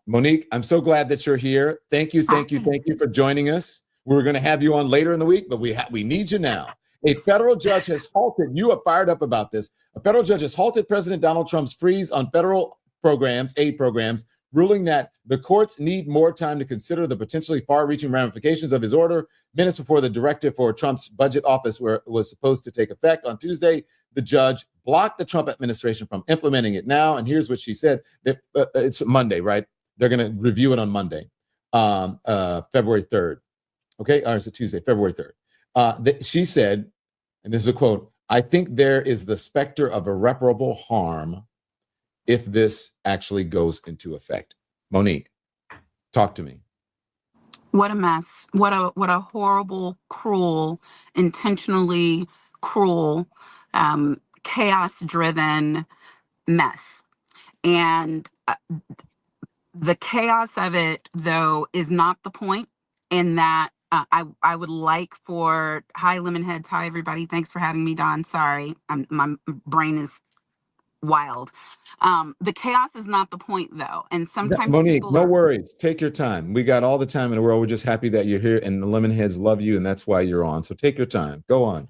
Monique, I'm so glad that you're here. Thank you for joining us. We're going to have you on later in the week, but we need you now. A federal judge has halted, you are fired up about this, a federal judge has halted President Donald Trump's freeze on federal programs, aid programs, ruling that the courts need more time to consider the potentially far-reaching ramifications of his order. Minutes before the directive for Trump's budget office was supposed to take effect on Tuesday, the judge blocked the Trump administration from implementing it now. And here's what she said. It's Monday, right? They're going to review it on Monday, February 3rd. Okay, or is it Tuesday, February 3rd? She said, and this is a quote, "I think there is the specter of irreparable harm if this actually goes into effect." Monique, talk to me. What a mess. What a horrible, cruel, intentionally cruel, chaos-driven mess. And the chaos of it, though, is not the point, in that I would like for, hi, Lemonheads, hi, everybody. Thanks for having me, Don. Sorry, my brain is wild. The chaos is not the point, though. And sometimes Monique, no worries. Take your time. We got all the time in the world. We're just happy that you're here, and the Lemonheads love you, and that's why you're on. So take your time. Go on.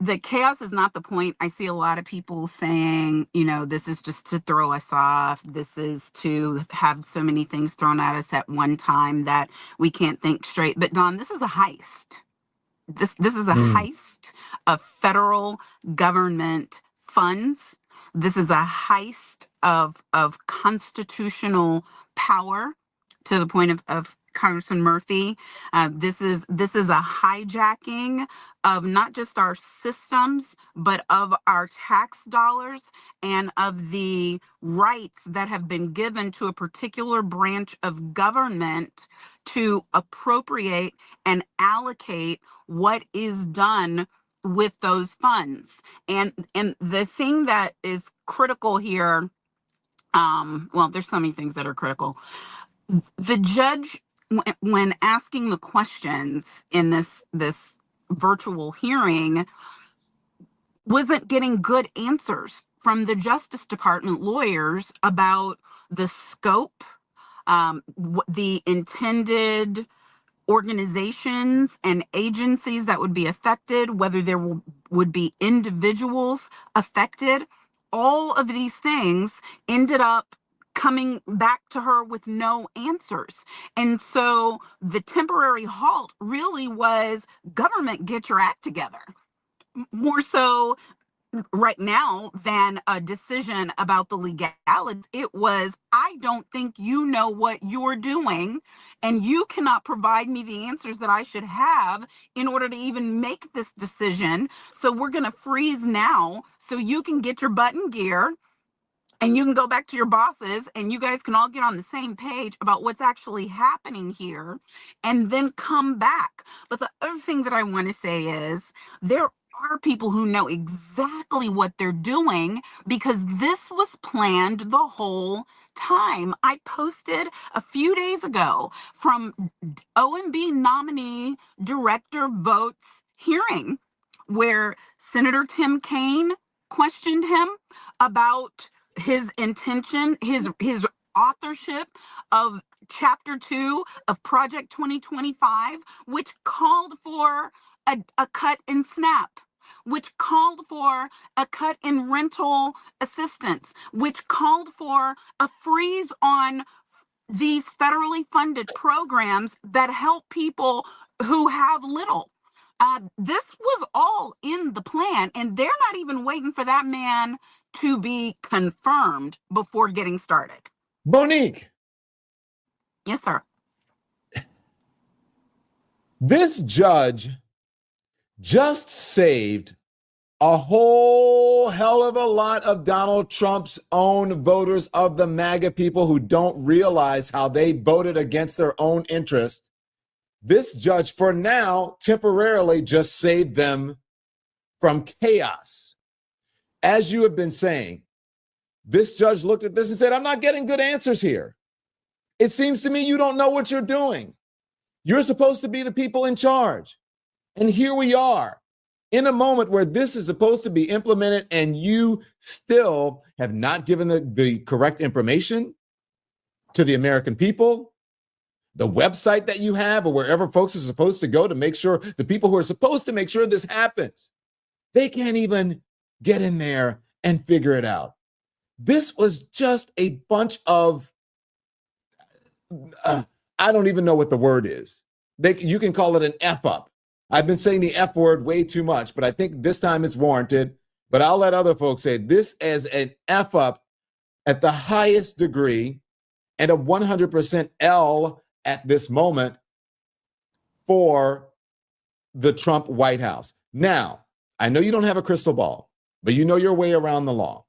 The chaos is not the point. I see a lot of people saying, this is just to throw us off. This is to have so many things thrown at us at one time that we can't think straight. But Don, this is a heist. This is a heist of federal government funds. This is a heist of constitutional power, to the point of Congressman Murphy. This is a hijacking of not just our systems, but of our tax dollars and of the rights that have been given to a particular branch of government to appropriate and allocate what is done with those funds. And the thing that is critical here, well, there's so many things that are critical. The judge, when asking the questions in this virtual hearing, wasn't getting good answers from the Justice Department lawyers about the scope, the intended organizations and agencies that would be affected, whether there would be individuals affected. All of these things ended up coming back to her with no answers. And so the temporary halt really was, government, get your act together. More so right now than a decision about the legalities. It was, I don't think you know what you're doing, and you cannot provide me the answers that I should have in order to even make this decision. So we're going to freeze now so you can get your butt in gear and you can go back to your bosses and you guys can all get on the same page about what's actually happening here and then come back. But the other thing that I want to say is, there are people who know exactly what they're doing, because this was planned the whole time. I posted a few days ago from OMB nominee director votes hearing, where Senator Tim Kaine questioned him about his intention, his authorship of Chapter 2 of Project 2025, which called for a cut in SNAP, which called for a cut in rental assistance, which called for a freeze on these federally funded programs that help people who have little. This was all in the plan, and they're not even waiting for that man to be confirmed before getting started. Monique. Yes, sir. This judge just saved a whole hell of a lot of Donald Trump's own voters, of the MAGA people who don't realize how they voted against their own interest. This judge, for now, temporarily just saved them from chaos. As you have been saying, this judge looked at this and said, I'm not getting good answers here. It seems to me you don't know what you're doing. You're supposed to be the people in charge. And here we are in a moment where this is supposed to be implemented and you still have not given the correct information. to the American people, the website that you have, or wherever folks are supposed to go to make sure the people who are supposed to make sure this happens, they can't even get in there and figure it out. This was just a bunch of, I don't even know what the word is. You can call it an F up. I've been saying the F word way too much, but I think this time it's warranted. But I'll let other folks say this as an F up at the highest degree, and a 100% L at this moment for the Trump White House. Now, I know you don't have a crystal ball, but you know your way around the law.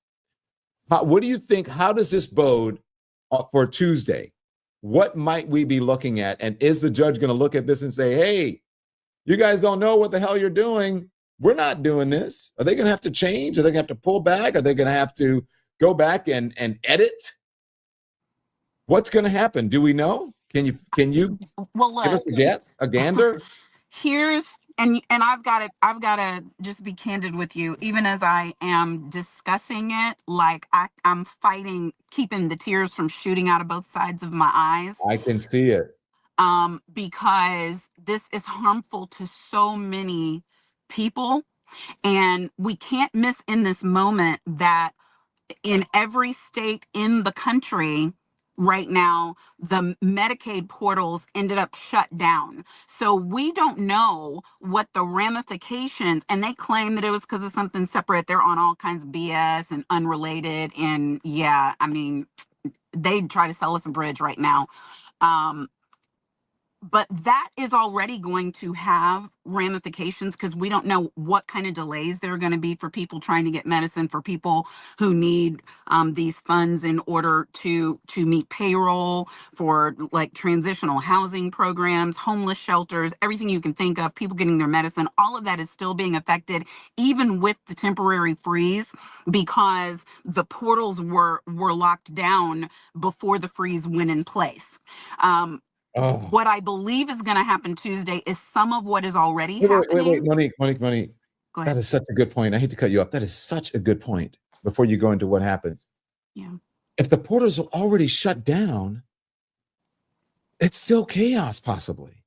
What do you think? How does this bode for Tuesday? What might we be looking at? And is the judge going to look at this and say, hey, you guys don't know what the hell you're doing. We're not doing this. Are they going to have to change? Are they going to have to pull back? Are they going to have to go back and edit? What's going to happen? Do we know? Can you Well, look, give us a guess, a gander? Here's and I've got to just be candid with you. Even as I am discussing it, like I'm fighting, keeping the tears from shooting out of both sides of my eyes. I can see it. Because this is harmful to so many people, and we can't miss in this moment that in every state in the country right now, the Medicaid portals ended up shut down. So we don't know what the ramifications, and they claim that it was because of something separate. They're on all kinds of BS and unrelated. And yeah, I mean, they try to sell us a bridge right now. But that is already going to have ramifications because we don't know what kind of delays there are going to be for people trying to get medicine, for people who need these funds in order to meet payroll, for like transitional housing programs, homeless shelters, everything you can think of, people getting their medicine. All of that is still being affected, even with the temporary freeze, because the portals were locked down before the freeze went in place. What I believe is going to happen Tuesday is some of what is already happening. Wait, Monique. Go ahead. That is such a good point. I hate to cut you off. That is such a good point before you go into what happens. Yeah. If the portals are already shut down, it's still chaos, possibly.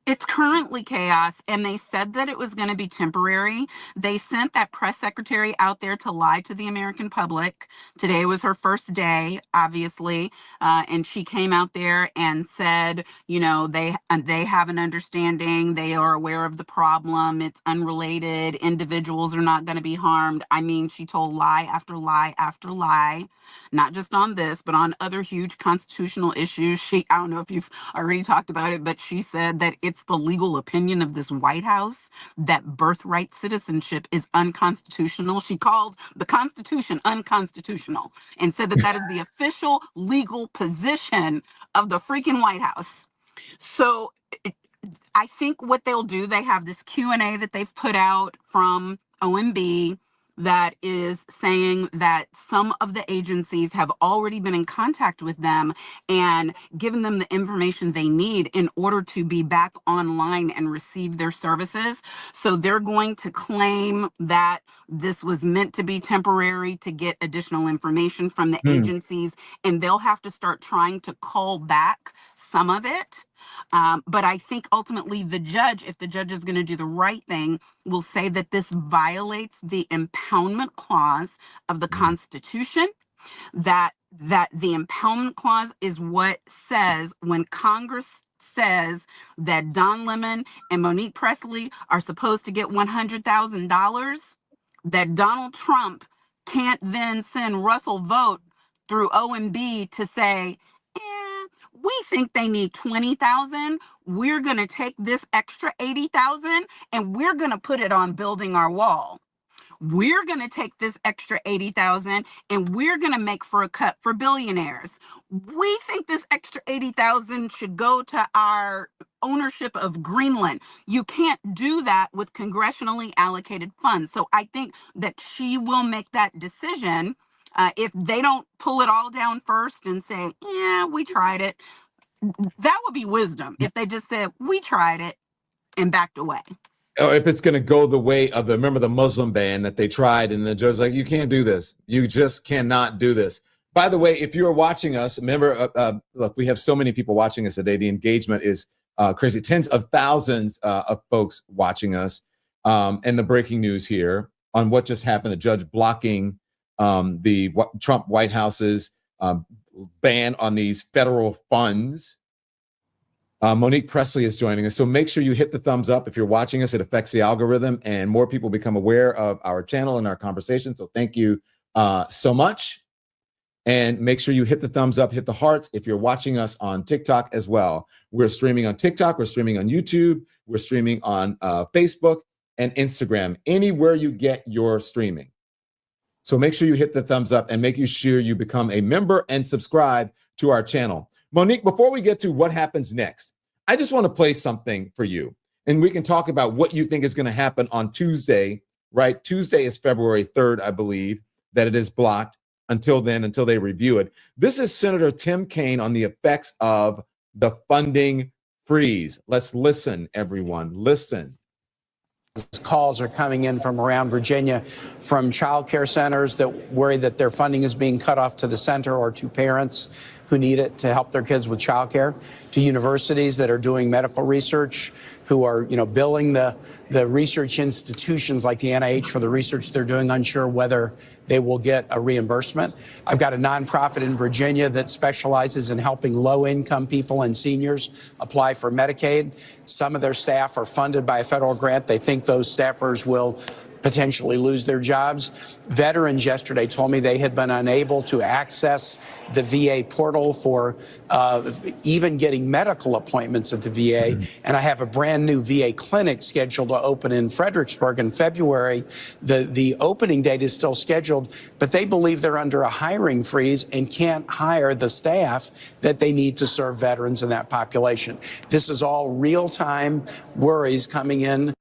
It's currently chaos, and they said that it was going to be temporary. They sent that press secretary out there to lie to the American public. Today was her first day, obviously, and she came out there and said, you know, they have an understanding. They are aware of the problem. It's unrelated. Individuals are not going to be harmed. I mean, she told lie after lie after lie, not just on this, but on other huge constitutional issues. I don't know if you've already talked about it, but she said that it's the legal opinion of this White House that birthright citizenship is unconstitutional. She called the Constitution unconstitutional and said that is the official legal position of the freaking White House. So I think what they'll do, they have this Q&A that they've put out from OMB that is saying that some of the agencies have already been in contact with them and given them the information they need in order to be back online and receive their services. So they're going to claim that this was meant to be temporary to get additional information from the agencies, and they'll have to start trying to call back some of it. But I think ultimately the judge, if the judge is going to do the right thing, will say that this violates the impoundment clause of the Constitution, that the impoundment clause is what says when Congress says that Don Lemon and Monique Pressley are supposed to get $100,000, that Donald Trump can't then send Russell Vogt through OMB to say, we think they need 20,000. We're going to take this extra 80,000 and we're going to put it on building our wall. We're going to take this extra 80,000 and we're going to make for a cut for billionaires. We think this extra 80,000 should go to our ownership of Greenland. You can't do that with congressionally allocated funds. So I think that she will make that decision. If they don't pull it all down first and say, yeah, we tried it, that would be wisdom. If they just said, we tried it and backed away. Or if it's going to go the way of remember the Muslim ban that they tried and the judge was like, you can't do this. You just cannot do this. By the way, if you're watching us, remember, look, we have so many people watching us today. The engagement is crazy. Tens of thousands of folks watching us. And the breaking news here on what just happened, the judge blocking the Trump White House's ban on these federal funds. Monique Pressley is joining us. So make sure you hit the thumbs up if you're watching us. It affects the algorithm and more people become aware of our channel and our conversation. So thank you so much. And make sure you hit the thumbs up, hit the hearts if you're watching us on TikTok as well. We're streaming on TikTok, we're streaming on YouTube, we're streaming on Facebook and Instagram, anywhere you get your streaming. So make sure you hit the thumbs up and make sure you become a member and subscribe to our channel. Monique, before we get to what happens next, I just want to play something for you. And we can talk about what you think is going to happen on Tuesday, right? Tuesday is February 3rd, I believe, that it is blocked. Until then, until they review it. This is Senator Tim Kaine on the effects of the funding freeze. Let's listen, everyone. Listen. Calls are coming in from around Virginia from child care centers that worry that their funding is being cut off to the center or to parents who need it to help their kids with child care, to universities that are doing medical research, who are, billing the research institutions like the NIH for the research they're doing, unsure whether they will get a reimbursement. I've got a nonprofit in Virginia that specializes in helping low-income people and seniors apply for Medicaid. Some of their staff are funded by a federal grant. They think those staffers will potentially lose their jobs. Veterans yesterday told me they had been unable to access the VA portal for even getting medical appointments at the VA. And I have a brand new VA clinic scheduled to open in Fredericksburg in February. The opening date is still scheduled, but they believe they're under a hiring freeze and can't hire the staff that they need to serve veterans in that population. This is all real-time worries coming in.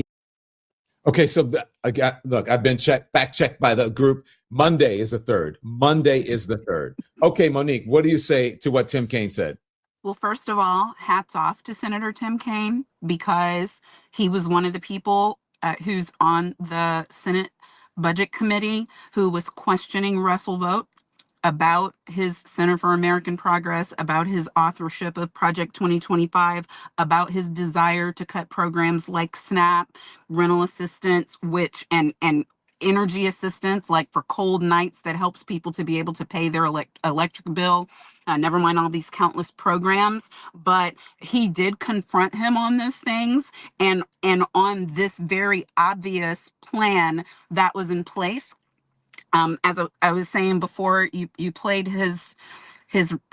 Okay, so look, I've been fact-checked by the group. Monday is the 3rd. Monday is the 3rd. Okay, Monique, what do you say to what Tim Kaine said? Well, first of all, hats off to Senator Tim Kaine, because he was one of the people who's on the Senate Budget Committee who was questioning Russell Vogt about his Center for American Progress, about his authorship of Project 2025, about his desire to cut programs like SNAP, rental assistance, and energy assistance, like for cold nights that helps people to be able to pay their electric bill. Never mind all these countless programs, but he did confront him on those things and on this very obvious plan that was in place. As I was saying before, you played his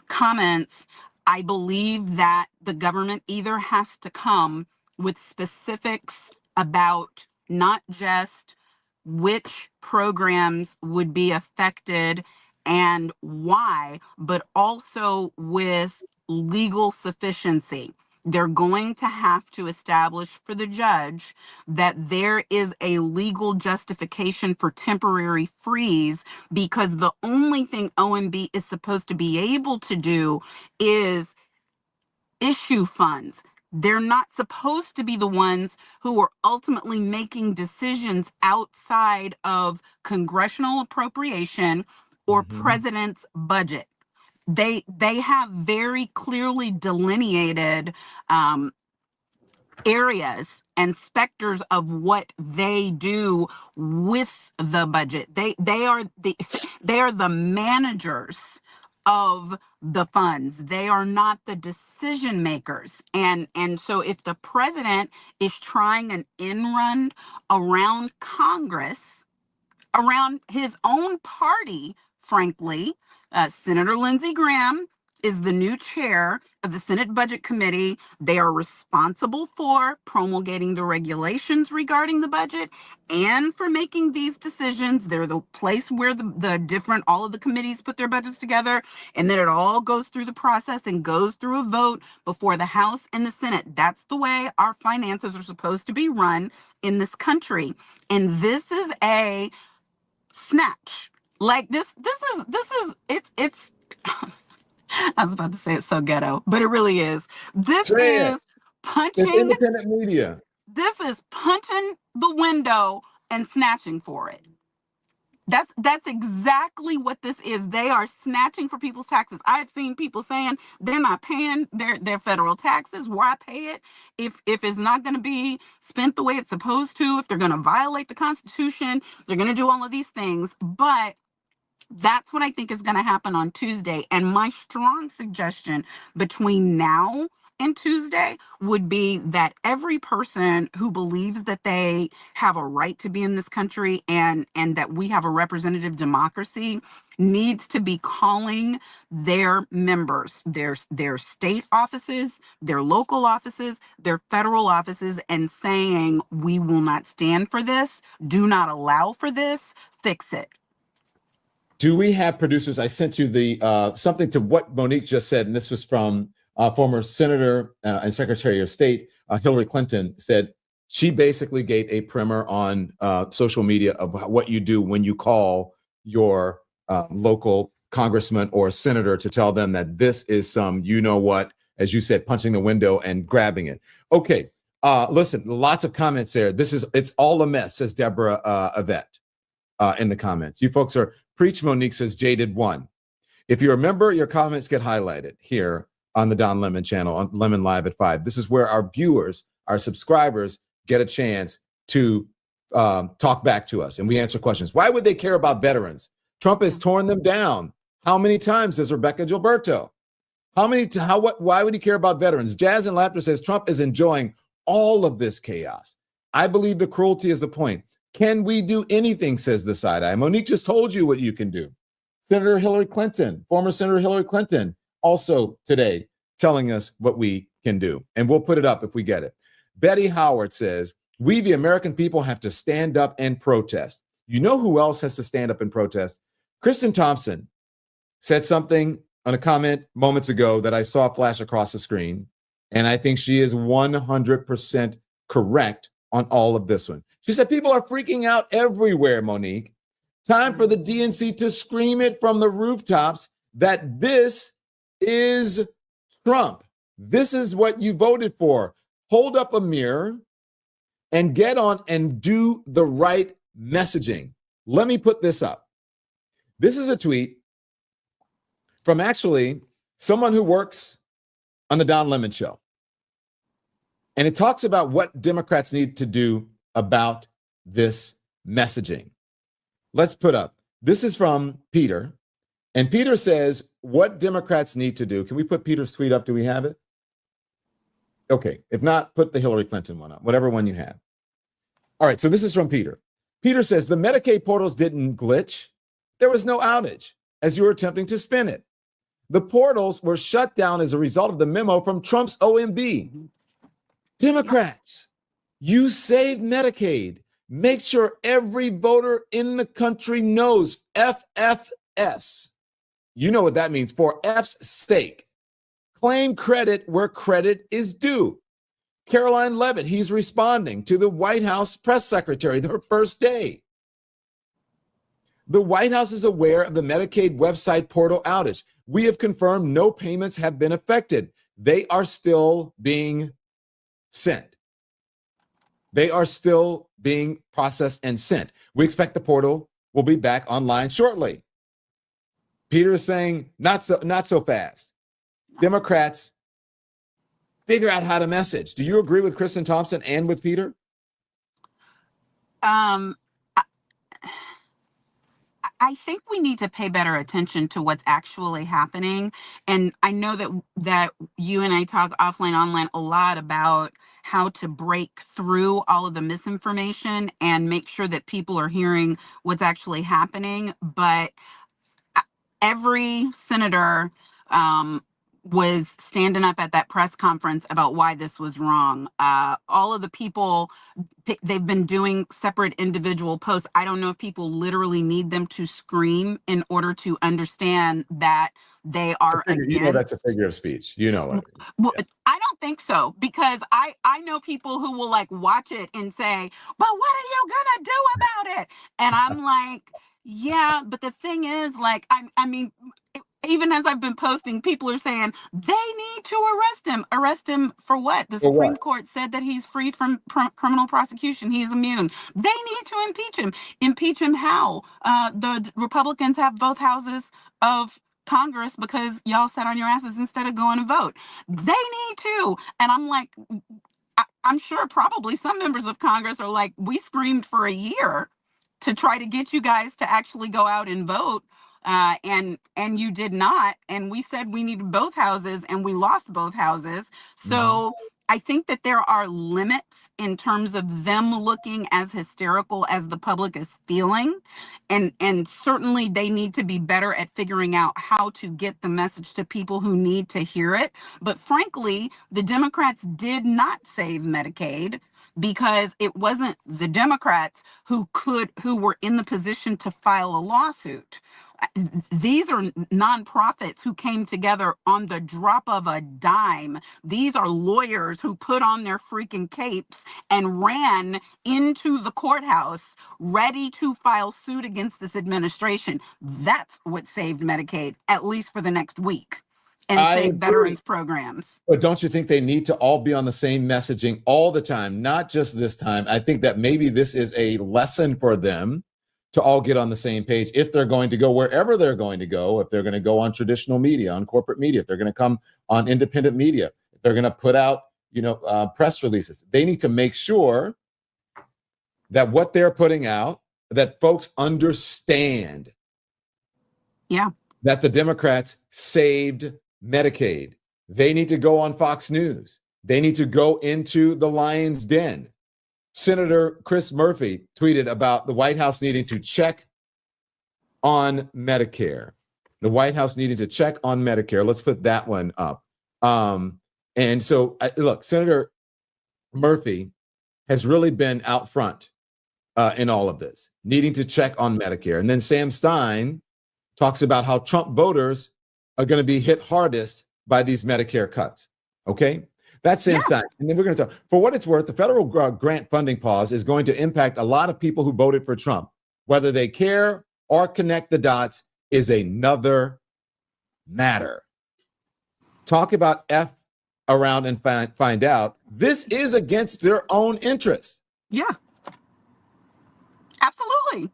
comments. I believe that the government either has to come with specifics about not just which programs would be affected and why, but also with legal sufficiency. They're going to have to establish for the judge that there is a legal justification for temporary freeze, because the only thing OMB is supposed to be able to do is issue funds. They're not supposed to be the ones who are ultimately making decisions outside of congressional appropriation or president's budget. They have very clearly delineated areas and specters of what they do with the budget. They are the managers of the funds. They are not the decision makers. And so if the president is trying an end run around Congress, around his own party, frankly, Senator Lindsey Graham is the new chair of the Senate Budget Committee. They are responsible for promulgating the regulations regarding the budget and for making these decisions. They're the place where all of the committees put their budgets together, and then it all goes through the process and goes through a vote before the House and the Senate. That's the way our finances are supposed to be run in this country. And this is a snatch. Like this is it's I was about to say it's so ghetto, but it really is. This is punching. It's independent media. This is punching the window and snatching for it. That's exactly what this is. They are snatching for people's taxes. I've seen people saying they're not paying their federal taxes. Why pay it if it's not going to be spent the way it's supposed to? If they're going to violate the Constitution, they're going to do all of these things. But that's what I think is going to happen on Tuesday. And my strong suggestion between now and Tuesday would be that every person who believes that they have a right to be in this country and that we have a representative democracy needs to be calling their members, their state offices, their local offices, their federal offices, and saying, we will not stand for this, do not allow for this, fix it. Do we have producers? I sent you the something to what Monique just said, and this was from former Senator and Secretary of State Hillary Clinton. Said she basically gave a primer on social media of what you do when you call your local congressman or senator to tell them that this is some, you know what, as you said, punching the window and grabbing it. Okay, listen, lots of comments there. It's all a mess, says Deborah Yvette in the comments. You folks are. Preach Monique says Jaded one. If you're a member, your comments get highlighted here on the Don Lemon channel on Lemon Live at 5. This is where our viewers, our subscribers get a chance to talk back to us and we answer questions. Why would they care about veterans? Trump has torn them down. How many times, says Rebecca Gilberto? Why would he care about veterans? Jazz and Laughter says Trump is enjoying all of this chaos. I believe the cruelty is the point. Can we do anything, says the side-eye. Monique just told you what you can do. Senator Hillary Clinton, former Senator Hillary Clinton, also today telling us what we can do. And we'll put it up if we get it. Betty Howard says, we, the American people, have to stand up and protest. You know who else has to stand up and protest? Kristen Thompson said something on a comment moments ago that I saw flash across the screen. And I think she is 100% correct on all of this one. She said, people are freaking out everywhere, Monique. Time for the DNC to scream it from the rooftops that this is Trump. This is what you voted for. Hold up a mirror and get on and do the right messaging. Let me put this up. This is a tweet from actually someone who works on the Don Lemon Show. And it talks about what Democrats need to do about this messaging. Let's put up. This is from Peter. And Peter says what Democrats need to do. Can we put Peter's tweet up? Do we have it? Okay. If not, put the Hillary Clinton one up, whatever one you have. All right. So this is from Peter. Peter says the Medicaid portals didn't glitch. There was no outage as you were attempting to spin it. The portals were shut down as a result of the memo from Trump's OMB. Democrats, you saved Medicaid. Make sure every voter in the country knows FFS. You know what that means, for F's sake. Claim credit where credit is due. Caroline Leavitt, he's responding to the White House press secretary her first day. The White House is aware of the Medicaid website portal outage. We have confirmed no payments have been affected. They are still being sent. They are still being processed and sent. We expect the portal will be back online shortly. Peter is saying not so fast. Democrats, figure out how to message. Do you agree with Kristen Thompson and with Peter? I think we need to pay better attention to what's actually happening. And I know that you and I talk offline, online a lot about how to break through all of the misinformation and make sure that people are hearing what's actually happening. But every senator was standing up at that press conference about why this was wrong. All of the people, they've been doing separate individual posts. I don't know if people literally need them to scream in order to understand that they are against. You know that's a figure of speech. You know it. Well, yeah. I don't think so, because I know people who will like watch it and say, but what are you gonna do about it? And I'm like, yeah, but the thing is, like, I mean, even as I've been posting, people are saying they need to arrest him. Arrest him for what? The For Supreme what? Court said that he's free from criminal prosecution. He's immune. They need to impeach him. Impeach him how? The Republicans have both houses of Congress because y'all sat on your asses instead of going to vote. They need to. And I'm like, I'm sure probably some members of Congress are like, we screamed for a year to try to get you guys to actually go out and vote. And you did not. And we said we needed both houses and we lost both houses. So I think that there are limits in terms of them looking as hysterical as the public is feeling. And certainly they need to be better at figuring out how to get the message to people who need to hear it. But frankly, the Democrats did not save Medicaid because it wasn't the Democrats who were in the position to file a lawsuit. These are nonprofits who came together on the drop of a dime. These are lawyers who put on their freaking capes and ran into the courthouse ready to file suit against this administration. That's what saved Medicaid, at least for the next week, and saved veterans programs. But don't you think they need to all be on the same messaging all the time, not just this time? I think that maybe this is a lesson for them to all get on the same page if they're going to go wherever they're going to go, if they're going to go on traditional media, on corporate media, if they're going to come on independent media, if they're going to put out, press releases. They need to make sure that what they're putting out, that folks understand that the Democrats saved Medicaid. They need to go on Fox News. They need to go into the lion's den. Senator Chris Murphy tweeted about the White House needing to check on Medicare. The White House needing to check on Medicare. Let's put that one up. And so, look, Senator Murphy has really been out front in all of this, needing to check on Medicare. And then Sam Stein talks about how Trump voters are going to be hit hardest by these Medicare cuts. Okay? That's Sam Stein. And then we're going to talk, for what it's worth, the federal grant funding pause is going to impact a lot of people who voted for Trump. Whether they care or connect the dots is another matter. Talk about F around and find out. This is against their own interests. Yeah. Absolutely.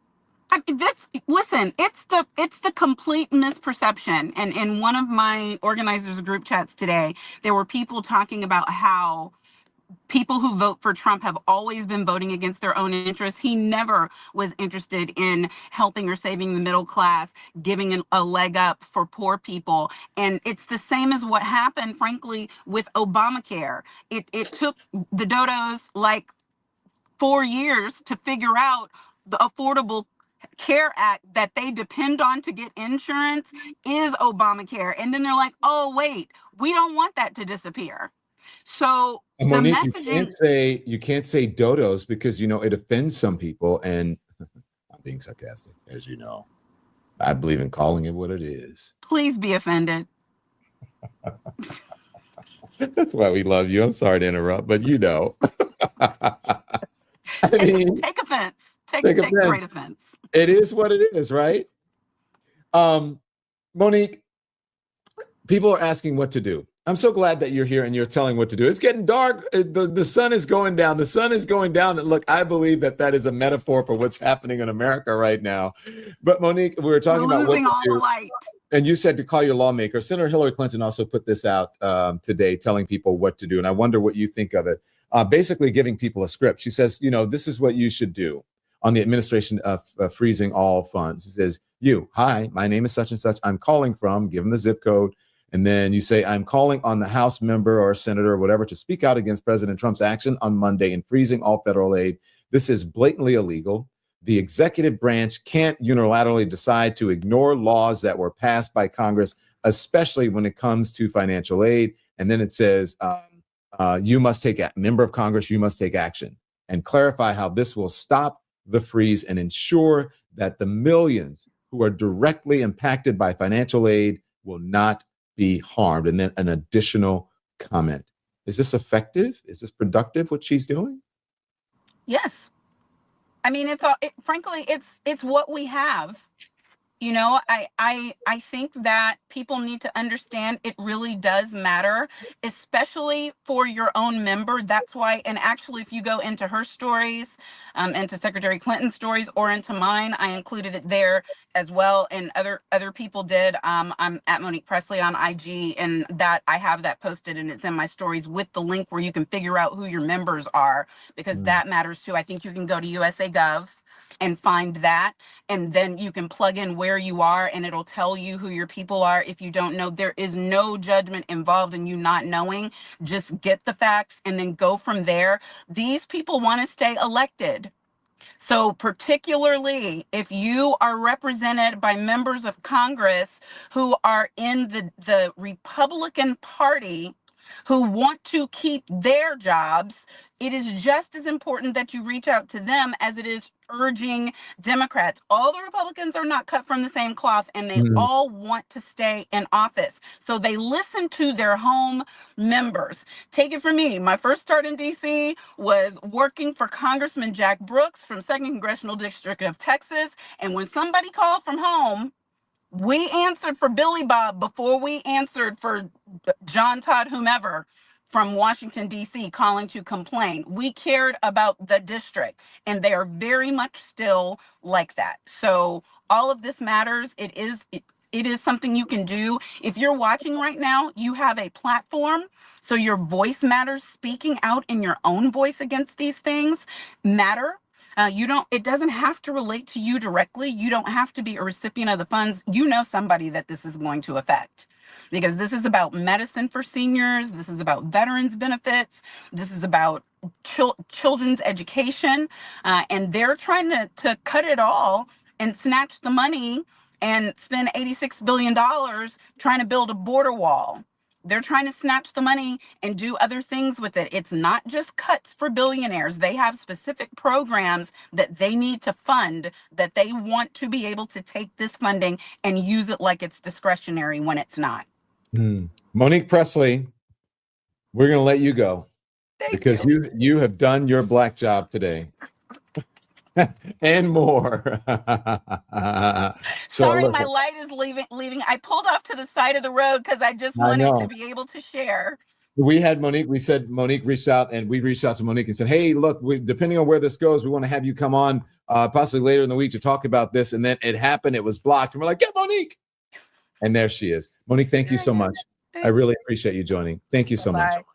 I mean, listen, it's the complete misperception. And in one of my organizers group chats today, there were people talking about how people who vote for Trump have always been voting against their own interests. He never was interested in helping or saving the middle class, giving a leg up for poor people. And it's the same as what happened, frankly, with Obamacare. It took the dodos like 4 years to figure out the Affordable Care Act that they depend on to get insurance is Obamacare. And then they're like, oh, wait, we don't want that to disappear. So Monique, the messaging, you can't say dodos because it offends some people, and I'm being sarcastic, as you know. I believe in calling it what it is. Please be offended. That's why we love you. I'm sorry to interrupt, but I mean, take offense. Take great offense. It is what it is, right? Monique, people are asking what to do. I'm so glad that you're here and you're telling what to do. It's getting dark. The sun is going down. The sun is going down. And look, I believe that is a metaphor for what's happening in America right now. But Monique, we were talking about losing all the light. And you said to call your lawmaker. Senator Hillary Clinton also put this out today, telling people what to do. And I wonder what you think of it. Basically giving people a script. She says, this is what you should do on the administration of freezing all funds. It says, hi, my name is such and such. I'm calling from, give them the zip code. And then you say, I'm calling on the House member or senator or whatever to speak out against President Trump's action on Monday in freezing all federal aid. This is blatantly illegal. The executive branch can't unilaterally decide to ignore laws that were passed by Congress, especially when it comes to financial aid. And then it says, you must take member of Congress, you must take action and clarify how this will stop the freeze and ensure that the millions who are directly impacted by financial aid will not be harmed. And then an additional comment. Is this effective? Is this productive, what she's doing? Yes. I mean, frankly, it's what we have. You know, I think that people need to understand it really does matter, especially for your own member. That's why, and actually, if you go into her stories, into Secretary Clinton's stories, or into mine, I included it there as well, and other people did. I'm at Monique Pressley on IG, and that I have that posted, and it's in my stories with the link where you can figure out who your members are, because that matters too. I think you can go to USA Gov and find that, and then you can plug in where you are and it'll tell you who your people are. If you don't know, there is no judgment involved in you not knowing. Just get the facts and then go from there. These people want to stay elected. So particularly if you are represented by members of Congress who are in the Republican Party, who want to keep their jobs, it is just as important that you reach out to them as it is urging Democrats. All the Republicans are not cut from the same cloth, and they all want to stay in office. So they listen to their home members. Take it from me. My first start in DC was working for Congressman Jack Brooks from 2nd Congressional District of Texas. And when somebody called from home, we answered for Billy Bob before we answered for John Todd, whomever from Washington, D.C., calling to complain. We cared about the district, and they are very much still like that. So all of this matters. It is something you can do. If you're watching right now, you have a platform, so your voice matters. Speaking out in your own voice against these things matter. It doesn't have to relate to you directly. You don't have to be a recipient of the funds. You know somebody that this is going to affect, because this is about medicine for seniors. This is about veterans benefits. This is about children's education. And they're trying to cut it all and snatch the money and spend $86 billion trying to build a border wall. They're trying to snatch the money and do other things with it. It's not just cuts for billionaires. They have specific programs that they need to fund, that they want to be able to take this funding and use it like it's discretionary when it's not. Monique Pressley, we're going to let you go because you have done your black job today. And more. Sorry, my light is leaving. I pulled off to the side of the road because I just wanted to be able to share. We had Monique. We said Monique reached out, and we reached out to Monique and said, "Hey, look, depending on where this goes, we want to have you come on possibly later in the week to talk about this." And then it happened. It was blocked, and we're like, "Get Monique!" And there she is. Monique, thank you so much. I really appreciate you joining. Thank you so much.